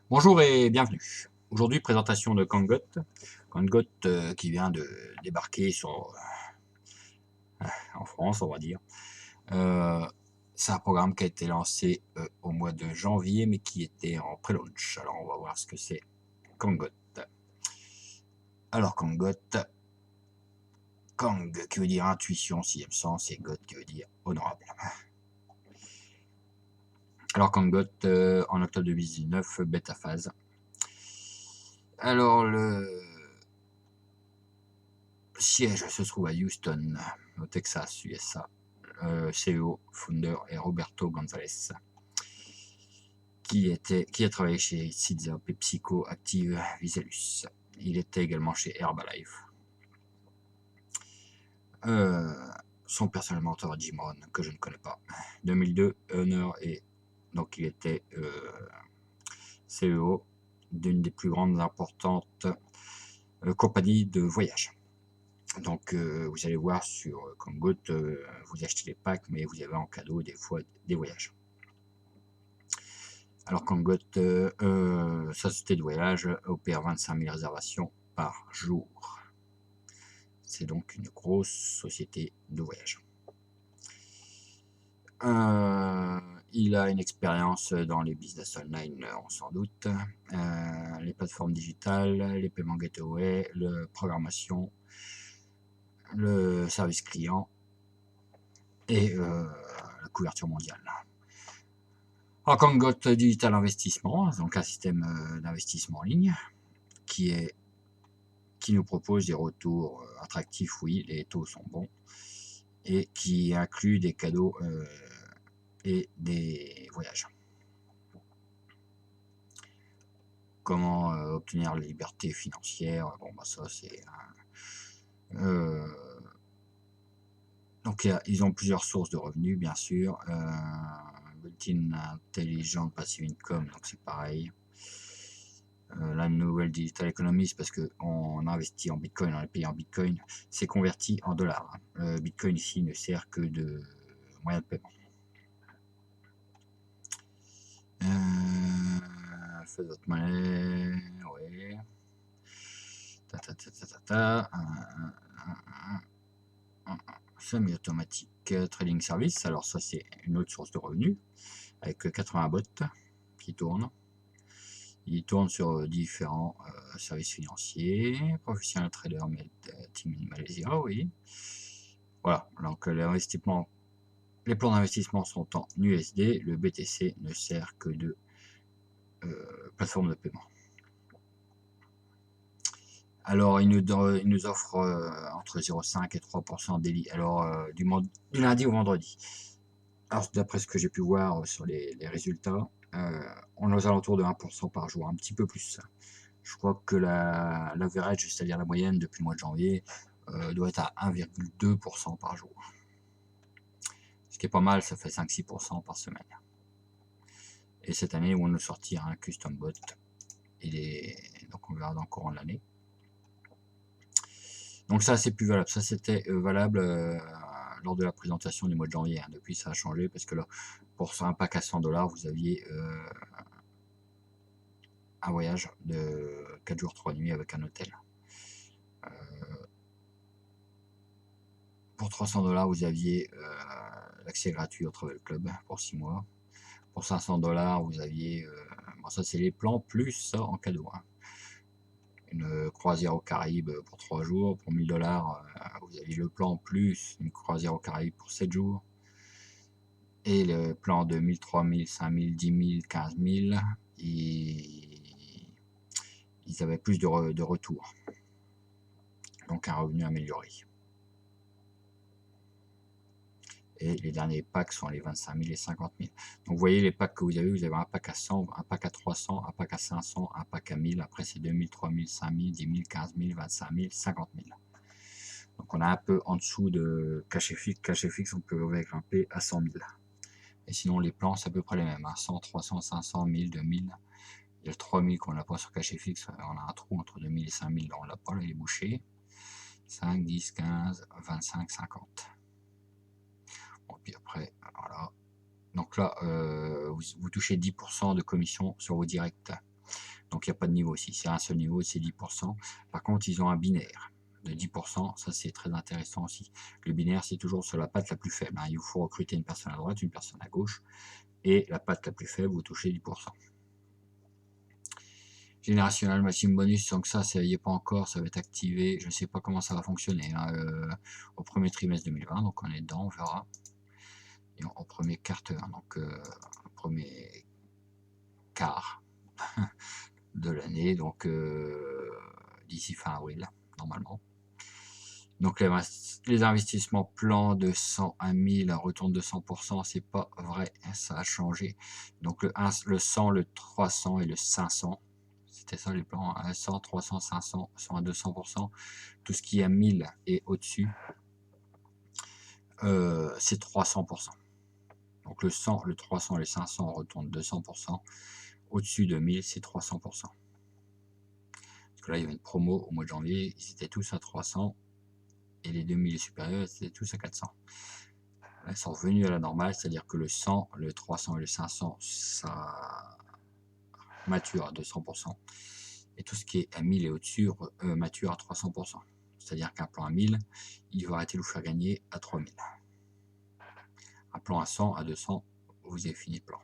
Bonjour et bienvenue. Aujourd'hui, présentation de Kangot. Kangot qui vient de débarquer en France, on va dire. Euh, c'est un programme qui a été lancé au mois de janvier, mais qui était en pré-launch. Alors, on va voir ce que c'est Kangot. Alors, Kangot, Kang qui veut dire intuition, sixième sens, et Got qui veut dire honorable. Alors, Kangot, en octobre 2019, bêta phase. Alors, le siège se trouve à Houston, au Texas, USA. CEO, founder est Roberto Gonzalez, qui a travaillé chez Sizap et Psycho Active Visalus. Il était également chez Herbalife. Son personnel mentor Jim Rohn, que je ne connais pas. 2002, Honor et donc il était CEO d'une des plus grandes importantes compagnies de voyage. Donc vous allez voir sur Kangot, vous achetez les packs, mais vous avez en cadeau des fois des voyages. Alors Kangot, société de voyage, opère 25 000 réservations par jour. C'est donc une grosse société de voyage. Il a une expérience dans les business online, on s'en doute, les plateformes digitales, les paiements gateway, la programmation, le service client et la couverture mondiale. Alors Kangot Digital Investissement, donc un système d'investissement en ligne qui nous propose des retours attractifs, oui, les taux sont bons, et qui inclut des cadeaux et des voyages. Comment obtenir la liberté financière? Bon, bah ça c'est... donc ils ont plusieurs sources de revenus, bien sûr. Built-in Intelligent Passive Income, donc c'est pareil. La nouvelle digital economy, c'est parce qu'on investit en bitcoin, on est payé en bitcoin, c'est converti en dollars. Le bitcoin ici ne sert que de moyen de paiement. Fast money, ouais. Semi-automatique trading service, alors ça c'est une autre source de revenus, avec 80 bots qui tournent. Il tourne sur différents services financiers, professionnel trader, team in Malaysia, oui. Voilà, donc les plans d'investissement sont en USD, le BTC ne sert que de plateforme de paiement. Alors, il nous offre entre 0,5 et 3% daily, alors du lundi au vendredi. Alors, d'après ce que j'ai pu voir sur les résultats, on est aux alentours de 1% par jour, un petit peu plus. Je crois que l'average, c'est-à-dire la moyenne depuis le mois de janvier, doit être à 1,2% par jour. Ce qui est pas mal, ça fait 5-6% par semaine. Et cette année, on nous sortir un custom bot. Donc on verra dans le courant de l'année. Donc ça, c'est plus valable. Ça, c'était valable lors de la présentation du mois de janvier. Hein. Depuis, ça a changé parce que là, pour un pack à 100$, vous aviez un voyage de 4 jours 3 nuits avec un hôtel. Pour 300$, vous aviez l'accès gratuit au Travel Club pour 6 mois. Pour 500$, vous aviez... bon, ça, c'est les plans plus ça en cadeau. Hein. Une croisière aux Caraïbes pour 3 jours. Pour 1000$, vous aviez le plan plus une croisière aux Caraïbes pour 7 jours. Et le plan de 1000, 3000, 5000, 10 000, 15 000, ils avaient plus de retour. Donc un revenu amélioré. Et les derniers packs sont les 25 000 et 50 000. Donc vous voyez les packs que vous avez un pack à 100, un pack à 300, un pack à 500, un pack à 1000, après c'est 2000, 3000, 5000, 10 000, 15 000, 25 000, 50 000. Donc on a un peu en dessous de cachet fixe. Cachet fixe, on peut grimper à 100 000. Et sinon les plans c'est à peu près les mêmes, hein. 100, 300, 500, 1000, 2000. Il y a le 3000 qu'on n'a pas sur cachet fixe, on a un trou entre 2000 et 5000, là on l'a pas, là il est bouché. 5, 10, 15, 25, 50. Bon, puis après, voilà. Donc là, vous touchez 10% de commission sur vos directs. Donc il n'y a pas de niveau ici, c'est un seul niveau, c'est 10%. Par contre, ils ont un binaire de 10%, ça c'est très intéressant aussi. Le binaire, c'est toujours sur la patte la plus faible, hein. Il vous faut recruter une personne à droite, une personne à gauche, et la patte la plus faible, vous touchez 10%. Générationnel Machine Bonus, donc ça n'y est pas encore, ça va être activé, je ne sais pas comment ça va fonctionner, hein, au premier trimestre 2020, donc on est dedans, on verra. Et au premier quart, donc au premier quart de l'année, donc d'ici fin avril, normalement. Donc les investissements plans de 100 à 1000, un retour de 100%, c'est pas vrai, ça a changé. Donc le 100, le 300 et le 500, c'était ça les plans, 100, 300, 500, 100 à 200%. Tout ce qui est à 1000 et au-dessus, c'est 300%. Donc le 100, le 300 et le 500 retournent 200%. Au-dessus de 1000, c'est 300%. Parce que là, il y avait une promo au mois de janvier, ils étaient tous à 300. Et les 2000 supérieurs, c'était tous à 400. Là, ils sont revenus à la normale, c'est-à-dire que le 100, le 300 et le 500, ça mature à 200%. Et tout ce qui est à 1000 et au-dessus mature à 300%. C'est-à-dire qu'un plan à 1000, il va arrêter de vous faire gagner à 3000. Un plan à 100, à 200, vous avez fini le plan.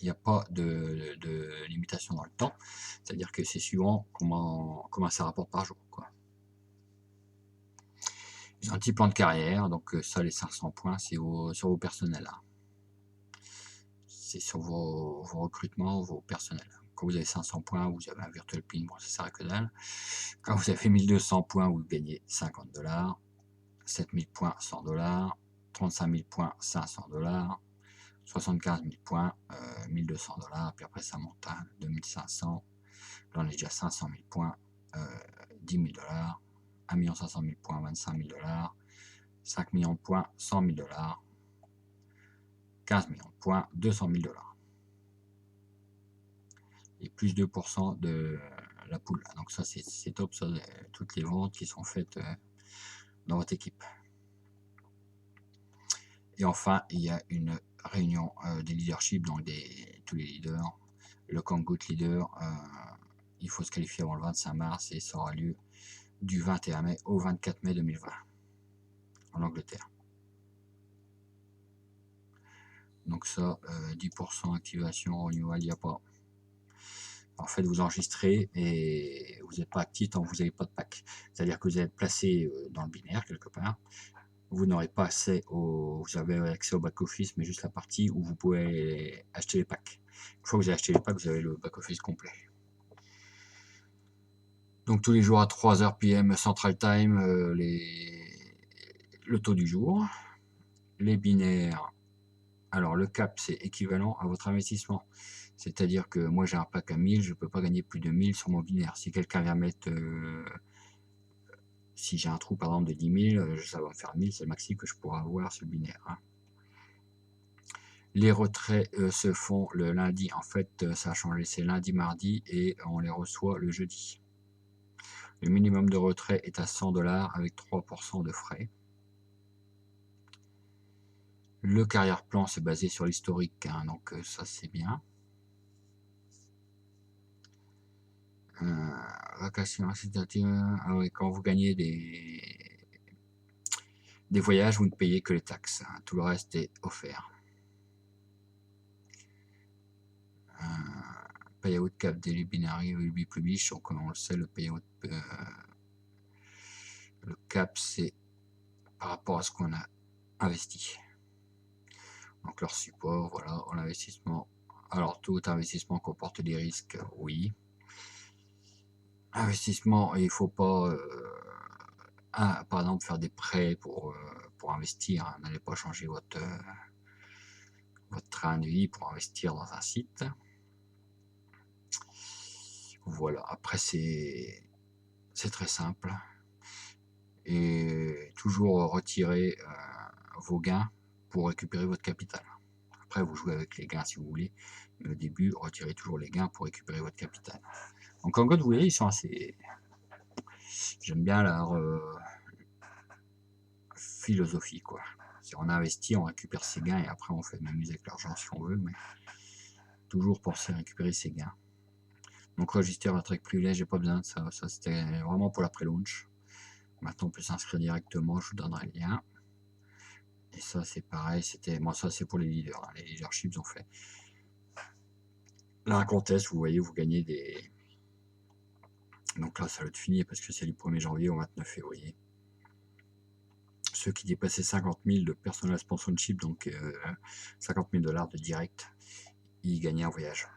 Il n'y a pas de limitation dans le temps, c'est-à-dire que c'est suivant comment ça rapporte par jour, quoi. Ils ont un petit plan de carrière, donc ça, les 500 points, c'est sur vos personnels. Hein. C'est sur vos recrutements, vos personnels. Quand vous avez 500 points, vous avez un virtual pin, bon, ça sert à que dalle. Quand vous avez 1200 points, vous gagnez 50 $. 7000 points, 100 $. 35 000 points, 500 $. 75 000 points, 1200 $. Puis après, ça monte à 2500. Là, on est déjà à 500 000 points, 10 000 $. 1 500 000 points, 25 000 $. 5 millions de points, 100 000 $. 15 millions de points, 200 000 $. Et plus 2% de la poule. Donc ça, c'est top, ça, toutes les ventes qui sont faites dans votre équipe. Et enfin, il y a une réunion des leaderships, donc tous les leaders. Le Kangout Leader, il faut se qualifier avant le 25 mars et ça aura lieu du 21 mai au 24 mai 2020 en Angleterre. Donc ça, 10% activation, renewal, il n'y a pas. En fait, vous enregistrez et vous n'êtes pas actif tant que vous n'avez pas de pack. C'est-à-dire que vous êtes placé dans le binaire quelque part. Vous n'aurez pas accès vous avez accès au back-office, mais juste la partie où vous pouvez acheter les packs. Une fois que vous avez acheté les packs, vous avez le back-office complet. Donc tous les jours à 3h PM Central Time, le taux du jour. Les binaires, alors le cap c'est équivalent à votre investissement. C'est-à-dire que moi j'ai un pack à 1000, je ne peux pas gagner plus de 1000 sur mon binaire. Si quelqu'un vient mettre, si j'ai un trou par exemple de 10 000, ça va me faire 1000, c'est le maxi que je pourrais avoir sur le binaire. Hein. Les retraits se font le lundi, en fait ça a changé, c'est lundi, mardi et on les reçoit le jeudi. Le minimum de retrait est à 100 $ avec 3% de frais. Le carrière plan c'est basé sur l'historique, hein, donc ça c'est bien. Vacations incitatives, ah oui, quand vous gagnez des voyages, vous ne payez que les taxes, hein, tout le reste est offert. Payout cap daily binary will be published, donc comme on le sait, le payout, le cap c'est par rapport à ce qu'on a investi. Donc leur support, voilà, l'investissement. Alors tout investissement comporte des risques, oui. Investissement, il ne faut pas par exemple faire des prêts pour investir, hein. N'allez pas changer votre train de vie pour investir dans un site. Voilà, après c'est très simple. Et toujours retirer vos gains pour récupérer votre capital. Après vous jouez avec les gains si vous voulez, mais au début retirez toujours les gains pour récupérer votre capital. Donc en gros vous voyez, ils sont assez... J'aime bien leur philosophie, quoi. Si on investit, on récupère ses gains et après on fait de l'amuser avec l'argent si on veut, mais toujours penser à récupérer ses gains. Donc register votre avec privilège, j'ai pas besoin de ça. Ça, c'était vraiment pour la pré-launch. Maintenant, on peut s'inscrire directement, je vous donnerai le lien. Et ça, c'est pareil, c'était. Moi, ça, c'est pour les leaders. Hein. Les leaderships ont fait. Là, un contest, vous voyez, vous gagnez des. Donc là, ça va être fini parce que c'est du 1er janvier au 29 février. Ceux qui dépassaient 50 000 de personal sponsorship, donc 50 000 $ de direct, ils gagnaient un voyage.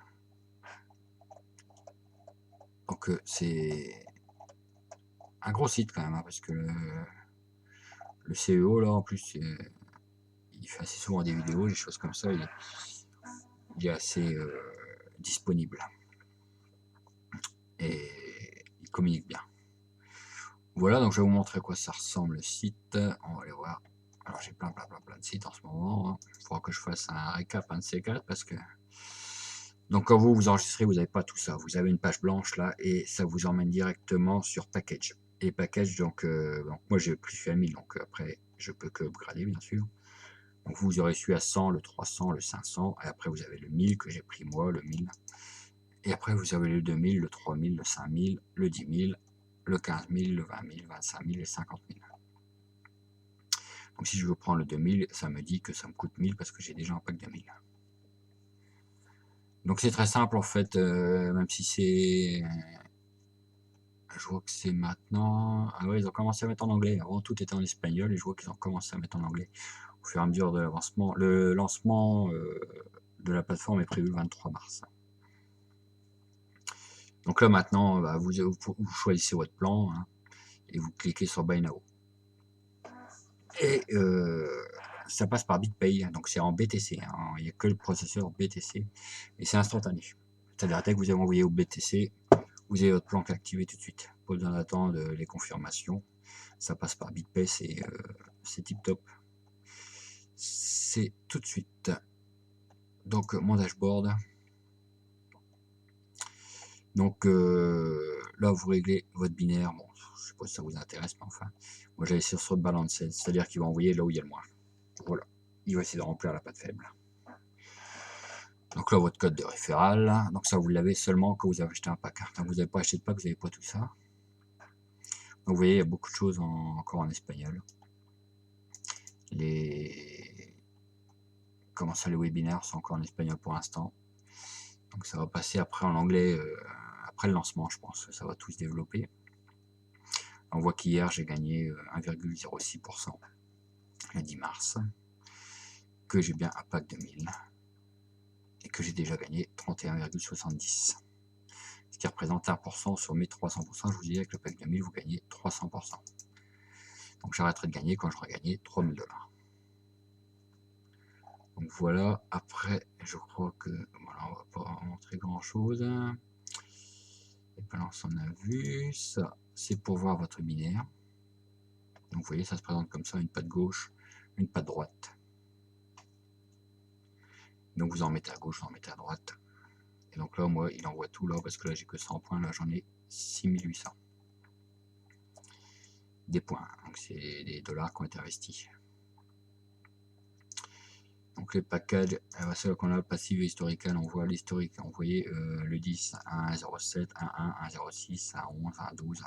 Donc c'est un gros site quand même, hein, parce que le CEO, là, en plus, il fait assez souvent des vidéos, des choses comme ça, il est assez disponible. Et il communique bien. Voilà, donc je vais vous montrer à quoi ça ressemble le site. On va aller voir. Alors j'ai plein de sites en ce moment. Hein. Il faudra que je fasse un récap, un de ces quatre, parce que... Donc quand vous enregistrez, vous n'avez pas tout ça. Vous avez une page blanche là, et ça vous emmène directement sur Package. Et Package, donc moi j'ai plus fait à 1000, donc après je peux que upgrader bien sûr. Donc vous aurez celui à 100, le 300, le 500, et après vous avez le 1000 que j'ai pris moi, le 1000. Et après vous avez le 2000, le 3000, le 5000, le 10 000, le 15 000, le 20 000, 25 000 et 50 000. Donc si je veux prendre le 2000, ça me dit que ça me coûte 1000 parce que j'ai déjà un pack de 1000. Donc c'est très simple en fait, même si c'est... Je vois que c'est maintenant... Ah ouais, ils ont commencé à mettre en anglais. Avant tout était en espagnol et je vois qu'ils ont commencé à mettre en anglais au fur et à mesure de l'avancement. Le lancement de la plateforme est prévu le 23 mars. Donc là maintenant, bah, vous choisissez votre plan hein, et vous cliquez sur Buy Now. Et ça passe par BitPay, donc c'est en BTC, hein, il n'y a que le processeur BTC et c'est instantané. C'est-à-dire dès que vous avez envoyé au BTC, vous avez votre plan qui est activé tout de suite. Pas besoin d'attendre les confirmations. Ça passe par BitPay, c'est tip top. C'est tout de suite. Donc mon dashboard. Donc là vous réglez votre binaire. Bon, je sais pas si ça vous intéresse, mais enfin, moi j'allais sur Balanced, c'est-à-dire qu'il va envoyer là où il y a le moins. Voilà, il va essayer de remplir la patte faible. Donc là, votre code de référal. Donc ça, vous l'avez seulement quand vous avez acheté un pack. Quand vous n'avez pas acheté de pack, vous n'avez pas tout ça. Donc vous voyez, il y a beaucoup de choses encore en espagnol. Comment ça, les webinaires sont encore en espagnol pour l'instant. Donc ça va passer après en anglais, après le lancement, je pense. Ça va tout se développer. On voit qu'hier, j'ai gagné 1,06% le 10 mars. Que j'ai bien un pack de 1000. Et que j'ai déjà gagné 31,70. Ce qui représente 1% sur mes 300%. Je vous dis, avec le pack de 1000, vous gagnez 300%. Donc j'arrêterai de gagner quand j'aurai gagné 3000 $. Donc voilà, après, je crois que voilà, on va pas montrer grand chose. Les balances, on a vu. Ça, c'est pour voir votre binaire. Donc vous voyez, ça se présente comme ça, une patte gauche, une patte droite. Donc vous en mettez à gauche, vous en mettez à droite. Et donc là, moi, il envoie tout là, parce que là, j'ai que 100 points, là, j'en ai 6800. Des points, donc c'est des dollars qui ont été investis. Donc les packages, c'est là qu'on a le passif historical, on voit l'historique, vous voyez le 10, 1,07, 1,1, 1,06, 1,11, 1,12,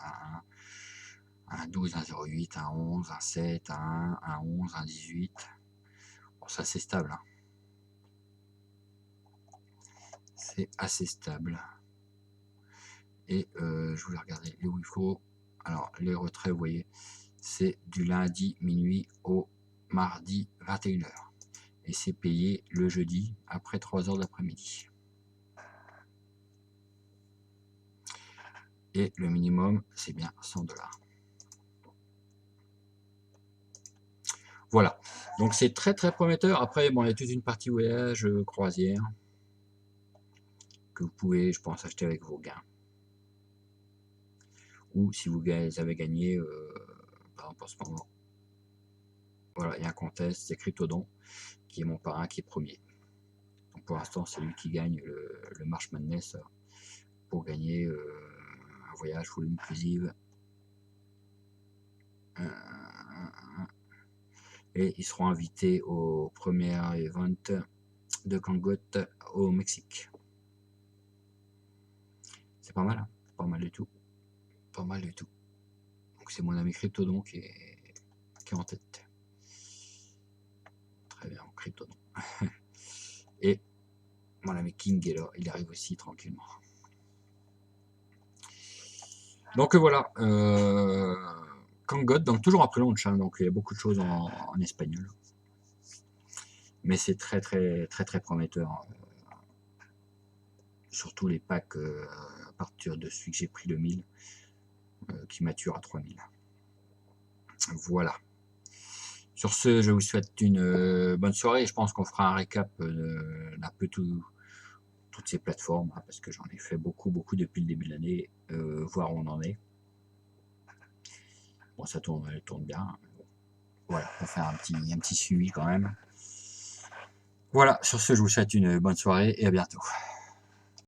1,1, 1,12, 1,08, 1,11, 1,7, 1,1, 1,11, 1,18. Bon, c'est assez stable. Hein. C'est assez stable. Et je voulais regarder où il faut. Alors les retraits, vous voyez, c'est du lundi minuit au mardi 21h. Et c'est payé le jeudi après 3h de l'après-midi. Et le minimum, c'est bien 100 $. Voilà, donc c'est très très prometteur. Après, bon, il y a toute une partie voyage, croisière, que vous pouvez, je pense, acheter avec vos gains. Ou si vous avez gagné, par exemple en ce moment, voilà, il y a un contest, c'est Cryptodon, qui est mon parrain, qui est premier. Donc pour l'instant, c'est lui qui gagne le March Madness pour gagner un voyage full inclusive. Et ils seront invités au premier event de Kangot au Mexique. c'est pas mal, hein, pas mal du tout, pas mal du tout. Donc c'est mon ami Cryptodon qui est en tête. Très bien, Cryptodon. Et mon ami King est là, il arrive aussi tranquillement. Donc voilà, Kangot, donc toujours après launch, hein, donc il y a beaucoup de choses en espagnol. Mais c'est très prometteur. Surtout les packs à partir de celui que j'ai pris le 1000, qui mature à 3000. Voilà. Sur ce, je vous souhaite une bonne soirée. Je pense qu'on fera un récap d'un peu toutes ces plateformes, hein, parce que j'en ai fait beaucoup depuis le début de l'année, voir où on en est. Bon, ça tourne, elle tourne bien. Voilà, pour faire un petit suivi quand même. Voilà, sur ce, je vous souhaite une bonne soirée et à bientôt.